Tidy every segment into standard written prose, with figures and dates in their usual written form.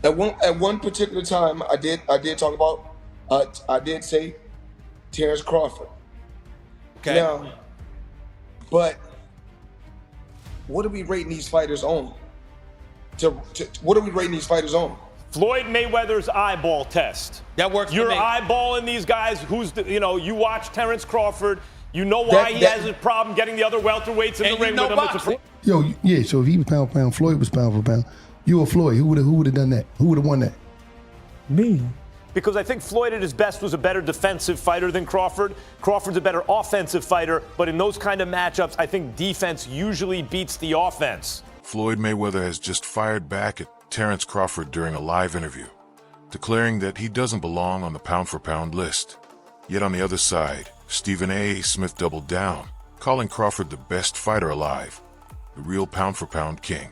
At one particular time, I did talk about I did say Terence Crawford. Okay. Now, but what are we rating these fighters on? What are we rating these fighters on? Floyd Mayweather's eyeball test. That works for You're me. eyeballing these guys. You watch Terence Crawford. You know why he has a problem getting the other welterweights in the ring with him. So if he was pound for pound, Floyd was pound for pound. You or Floyd, who would have done that? Who would have won that? Me. Because I think Floyd at his best was a better defensive fighter than Crawford. Crawford's a better offensive fighter, but in those kind of matchups, I think defense usually beats the offense. Floyd Mayweather has just fired back at Terence Crawford during a live interview, declaring that he doesn't belong on the pound-for-pound list. Yet on the other side, Stephen A. Smith doubled down, calling Crawford the best fighter alive, the real pound-for-pound king.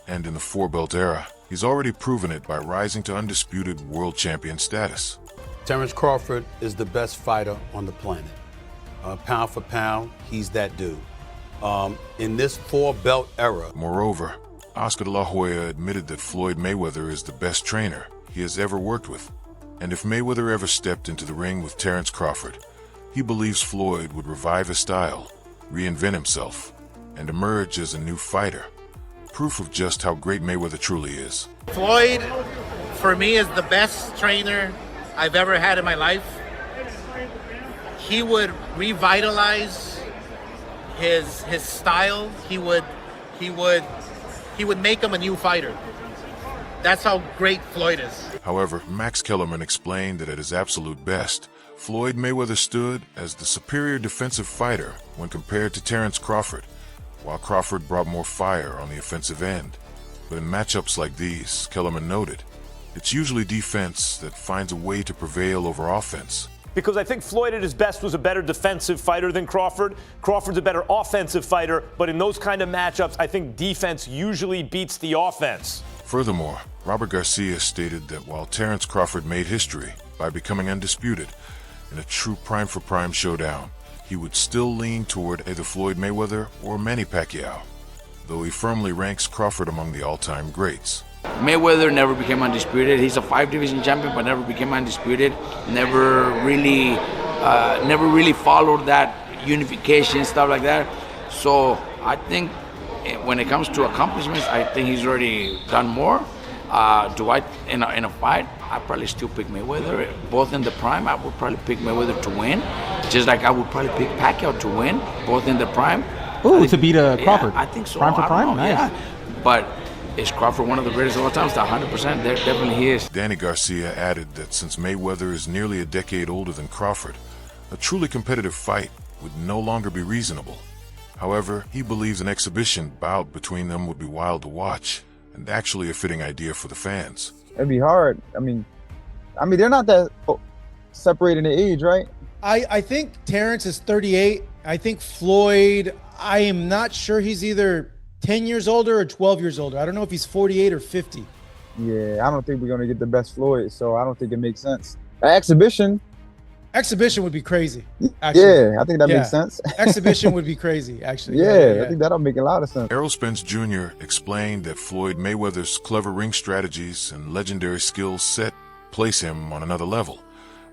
And in the four-belt era, he's already proven it by rising to undisputed world champion status. Terence Crawford is the best fighter on the planet. Pound for pound, he's that dude. In this four-belt era. Moreover, Oscar de la Hoya admitted that Floyd Mayweather is the best trainer he has ever worked with. And if Mayweather ever stepped into the ring with Terence Crawford, he believes Floyd would revive his style, reinvent himself, and emerge as a new fighter. Proof of just how great Mayweather truly is. Floyd, for me, is the best trainer I've ever had in my life. He would revitalize his style. He would make him a new fighter. That's how great Floyd is. However, Max Kellerman explained that at his absolute best, Floyd Mayweather stood as the superior defensive fighter when compared to Terence Crawford, while Crawford brought more fire on the offensive end. But in matchups like these, Kellerman noted, it's usually defense that finds a way to prevail over offense. Because I think Floyd at his best was a better defensive fighter than Crawford. Crawford's a better offensive fighter, but in those kind of matchups, I think defense usually beats the offense. Furthermore, Robert Garcia stated that while Terence Crawford made history by becoming undisputed in a true prime-for-prime showdown, he would still lean toward either Floyd Mayweather or Manny Pacquiao, though he firmly ranks Crawford among the all-time greats. Mayweather never became undisputed. He's a 5-division champion, but never became undisputed. Never really followed that unification, stuff like that. So I think when it comes to accomplishments, I think he's already done more. In a fight, I probably still pick Mayweather. Both in the prime, I would probably pick Mayweather to win. Just like I would probably pick Pacquiao to win, both in the prime. Ooh, to beat Crawford. Yeah, I think so. Prime for prime? Nice. Yeah. But is Crawford one of the greatest of all time? 100%. Definitely he is. Danny Garcia added that since Mayweather is nearly a decade older than Crawford, a truly competitive fight would no longer be reasonable. However, he believes an exhibition bout between them would be wild to watch, and actually a fitting idea for the fans. It'd be hard. I mean, they're not that separated in age, right? I think Terence is 38. I think Floyd, I am not sure he's either 10 years older or 12 years older. I don't know if he's 48 or 50. Yeah, I don't think we're going to get the best Floyd, so I don't think it makes sense. Exhibition would be crazy, actually. Yeah, I think that makes sense. Exhibition would be crazy, actually. Yeah, I think that'll make a lot of sense. Errol Spence Jr. explained that Floyd Mayweather's clever ring strategies and legendary skill set place him on another level,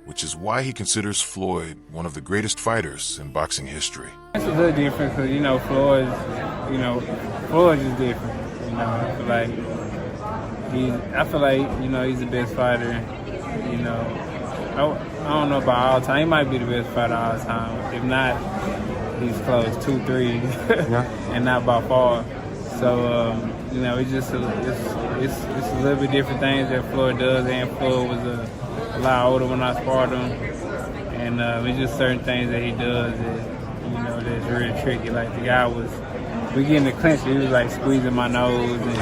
which is why he considers Floyd one of the greatest fighters in boxing history. It's a little different because, Floyd's just different. I feel like he's the best fighter. I don't know about all time. He might be the best fighter all time. If not, he's close, 2-3, and not by far. So it's just it's a little bit different things that Floyd does. And Floyd was a lot older when I sparred him, and it's just certain things that he does that that's really tricky. Like the guy we get in the clinch, he was like squeezing my nose, and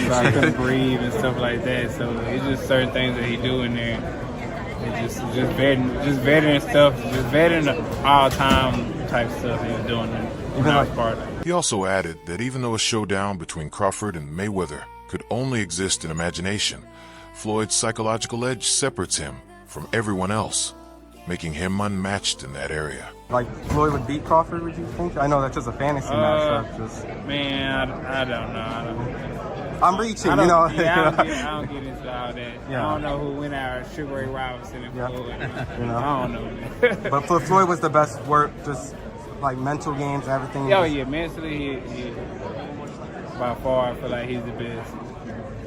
so I couldn't breathe and stuff like that. So it's just certain things that he do in there. Just veteran stuff, just veteran all-time type stuff he was doing when I was part of it. He also added that even though a showdown between Crawford and Mayweather could only exist in imagination, Floyd's psychological edge separates him from everyone else, making him unmatched in that area. Like Floyd would beat Crawford, would you think? I know that's just a fantasy matchup. Man, I don't know. I'm reaching, I you know. don't get into all that. Yeah. I don't know who went out. Sugar Ray Robinson and Floyd. You know. I don't know, man. But for Floyd was the best work, just like mental games, everything. Oh yeah, mentally, he by far, I feel like he's the best.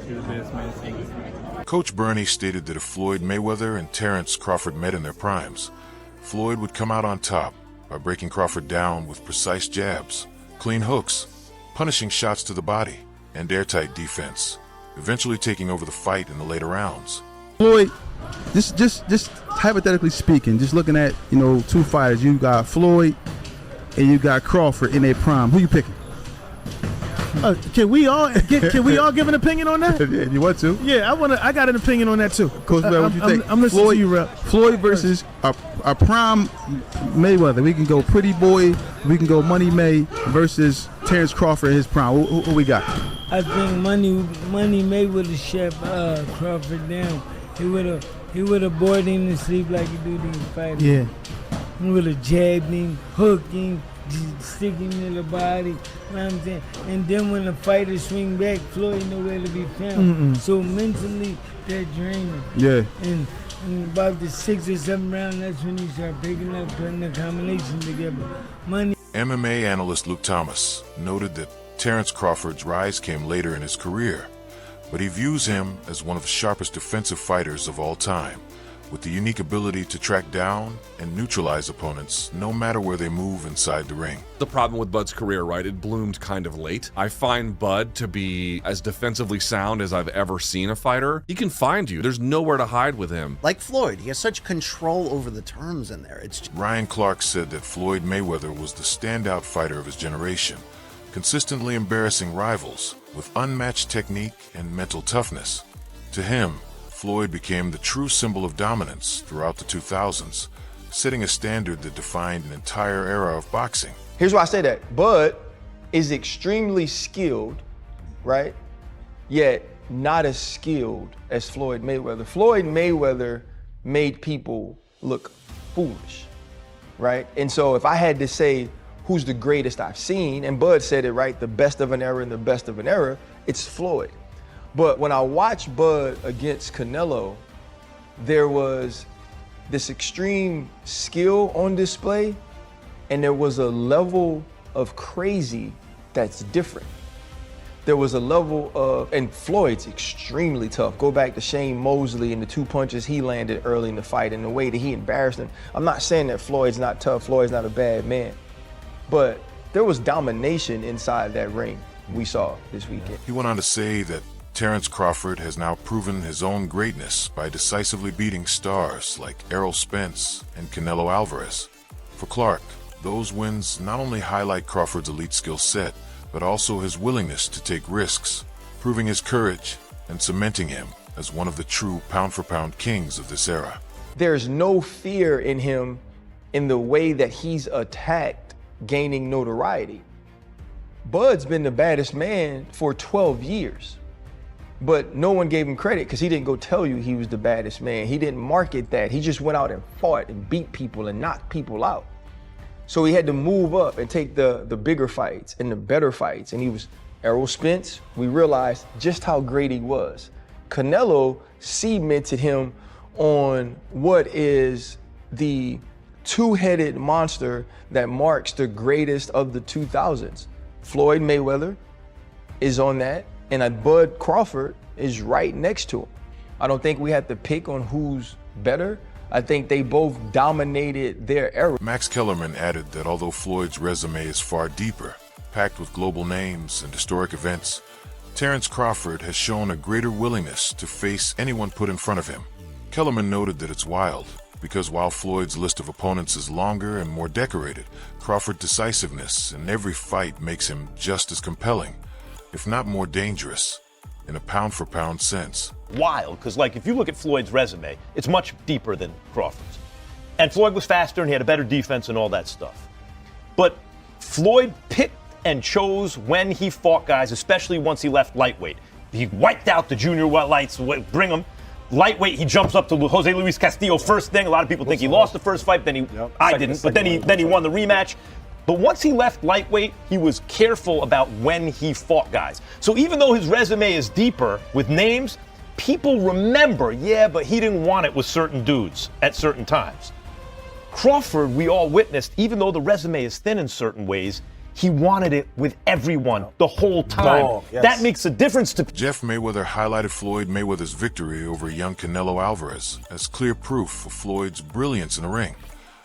He's the best mentally. Coach Bernie stated that if Floyd Mayweather and Terence Crawford met in their primes, Floyd would come out on top by breaking Crawford down with precise jabs, clean hooks, punishing shots to the body, and airtight defense, eventually taking over the fight in the later rounds. Floyd, just hypothetically speaking, just looking at, two fighters, you got Floyd and you got Crawford in their prime. Who you picking? Can we all give an opinion on that? Yeah, you want to? Yeah, I got an opinion on that too. Coach, what you think? I'm listening to you, Rep. Floyd versus a prime Mayweather. We can go Pretty Boy. We can go Money May versus Terence Crawford in his prime. Who we got? I think Money Mayweather shut Crawford down. He would have bored him to sleep like he do these fighters. Yeah. He would have jabbed him, hooked him, stick him in the body. You know what I'm saying? And then when the fighters swing back, Floyd nowhere to be found. So mentally, they're draining. Yeah. And about the 6th or 7th round, that's when you start picking up, putting the combination together. Money. MMA analyst Luke Thomas noted that Terence Crawford's rise came later in his career, but he views him as one of the sharpest defensive fighters of all time, with the unique ability to track down and neutralize opponents no matter where they move inside the ring. The problem with Bud's career, right? It bloomed kind of late. I find Bud to be as defensively sound as I've ever seen a fighter. He can find you. There's nowhere to hide with him. Like Floyd, he has such control over the terms in there. Ryan Clark said that Floyd Mayweather was the standout fighter of his generation, consistently embarrassing rivals with unmatched technique and mental toughness. To him, Floyd became the true symbol of dominance throughout the 2000s, setting a standard that defined an entire era of boxing. Here's why I say that. Bud is extremely skilled, right? Yet not as skilled as Floyd Mayweather. Floyd Mayweather made people look foolish, right? And so if I had to say who's the greatest I've seen, and Bud said it, right? The best of an era and the best of an era, it's Floyd. But when I watched Bud against Canelo, there was this extreme skill on display, and there was a level of crazy that's different. There was a level of, and Floyd's extremely tough. Go back to Shane Mosley and the 2 punches he landed early in the fight and the way that he embarrassed him. I'm not saying that Floyd's not tough, Floyd's not a bad man, but there was domination inside that ring we saw this weekend. He went on to say that Terence Crawford has now proven his own greatness by decisively beating stars like Errol Spence and Canelo Alvarez. For Clark, those wins not only highlight Crawford's elite skill set, but also his willingness to take risks, proving his courage and cementing him as one of the true pound-for-pound kings of this era. There's no fear in him in the way that he's attacked gaining notoriety. Bud's been the baddest man for 12 years. But no one gave him credit because he didn't go tell you he was the baddest man. He didn't market that. He just went out and fought and beat people and knocked people out. So he had to move up and take the bigger fights and the better fights. And he was Errol Spence. We realized just how great he was. Canelo cemented him on what is the two-headed monster that marks the greatest of the 2000s. Floyd Mayweather is on that. And Bud Crawford is right next to him. I don't think we have to pick on who's better. I think they both dominated their era. Max Kellerman added that although Floyd's resume is far deeper, packed with global names and historic events, Terence Crawford has shown a greater willingness to face anyone put in front of him. Kellerman noted that it's wild, because while Floyd's list of opponents is longer and more decorated, Crawford's decisiveness in every fight makes him just as compelling, if not more dangerous, in a pound-for-pound sense. Wild, because if you look at Floyd's resume, it's much deeper than Crawford's. And Floyd was faster and he had a better defense and all that stuff. But Floyd picked and chose when he fought guys, especially once he left lightweight. He wiped out the junior lights, bring him. Lightweight, he jumps up to Jose Luis Castillo first thing. A lot of people think he lost the first fight, I didn't, but then he won the rematch. But once he left lightweight, he was careful about when he fought guys. So even though his resume is deeper with names, people remember, yeah, but he didn't want it with certain dudes at certain times. Crawford, we all witnessed, even though the resume is thin in certain ways, he wanted it with everyone the whole time. Oh, yes. That makes a difference to Jeff Mayweather highlighted Floyd Mayweather's victory over young Canelo Alvarez as clear proof of Floyd's brilliance in the ring,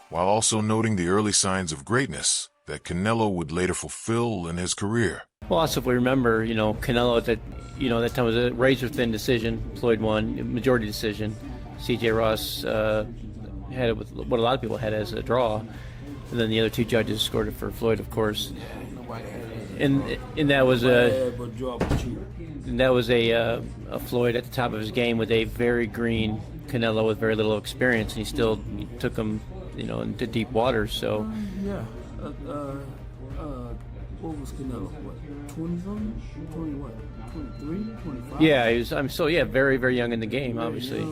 while also noting the early signs of greatness that Canelo would later fulfill in his career. Well, also if we remember, Canelo at that time was a razor-thin decision. Floyd won, majority decision. C.J. Ross had it with what a lot of people had as a draw. And then the other two judges scored it for Floyd, of course. And that was a Floyd at the top of his game with a very green Canelo with very little experience, and he still took him, into deep waters. So. What was Canelo? What, 20-something? 20 what? 23? 25? Yeah, he was. Very, very young in the game, obviously.